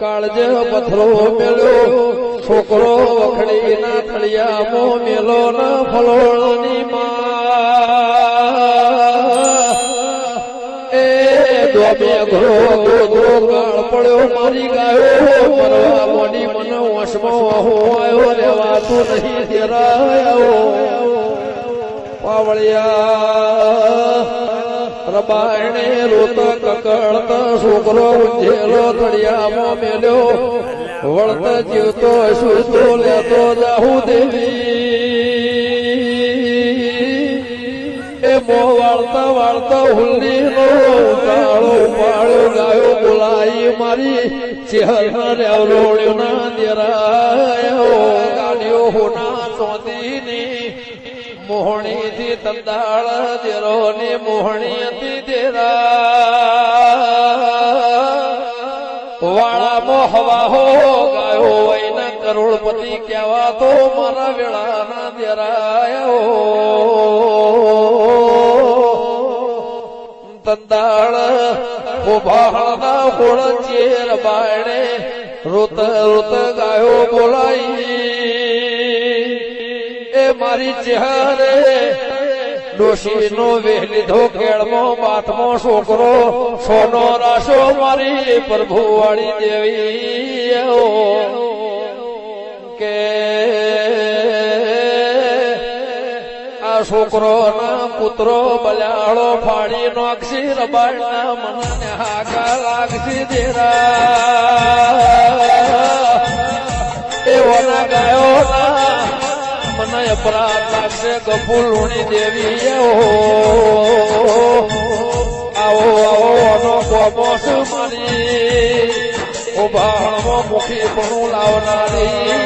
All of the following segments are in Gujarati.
કાળજે પથરો મેલ્યો છોકરો વખડી ના થળિયામાં મેલો ના ફલોળની એ દોમે ઘરો દોદરો કાળ પડ્યો મારી ગાયો મરવા મોડી મને વશમાં હોયો રેવાતું નહીં દેરાયો પાવળિયા રબાયણે રોત કકળત છોકરો ઉંધેલો થળિયામાં મેલ્યો વળત જીવતો સુરતો લેતો જાહુ દેવી એ મો વાળતા વાળતા હુલ્લી નો કાળો પાળ્યો ગાયો બોલાઈ મારી ચહેરા રેવરોળ્યો ના દેરાયો ગાડીઓ હોના ચોંદીની મોહણી થી તંદાળ દેરો ને મોહણી થી દેરા વાળામાં હવા હો ગાયો વૈના કરોડપતિ કહેવા તો મારા વેળાના દેરાયો તંદાળ ઉભાળના હોળ ચેર બાયણે રોત રોત ગાયો બોલાઈ મારી ચહેરે ડોશી નો વેહ લીધો કેળમો બાથમો છોકરો સોનો રાશો મારી પ્રભુ વાળી દેવી કે આ છોકરો ના પુત્રો બલાળો ફાડી નોક્ષી રબાડના મને હાકા લાગશી દેરા એવોના ગાયો ના મને અપરાધ લાગશે ગફુલણી દેવી આવો આવો કોમોસ મારી ઉભાણમાં મુખી પણ લાવનારી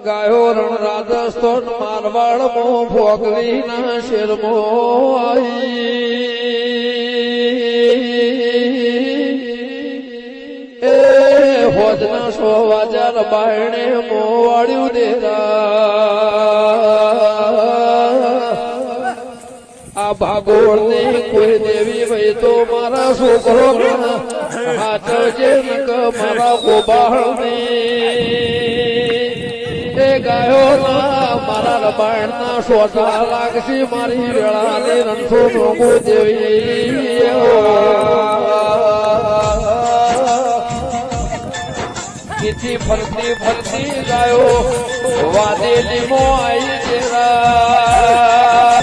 ગાયો રણ રાજસ્થાન મારવાડમાં ભોગવીના શેરમાં આવી ભોજના 100 વાજા બાયણે મોવાડ્યું દેરા આ ભાગોળ ની કોઈ દેવી ભાઈ તો મારા છોકરો હાચવજે નક મારા ગોબાળ એ ગાયો ના મારા રબાયણ ના સોટા લાગશી મારી વેળા ને રણસો મોગો દેવી કિથી ફરતી ફરતી ગાયો વાદેલી મો આઈ જેરા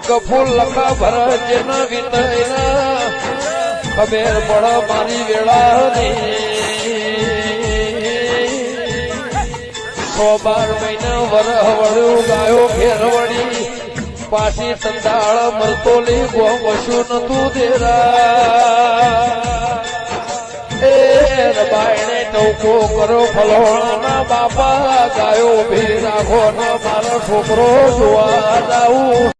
કફૂલ લખા ભરત જેના વિતયના ખબર પડ મારી વેળાની 112 મહિના વરહ વળ્યું ગાયો ફેરવડી પાછી તંદાળ મરતોલી ગોમશું નતું દેરા બાયણે ટોકો કરો ફલોણાના બાપા ગાયો ભી રાખો ના મારો છોકરો જોવા જાઉં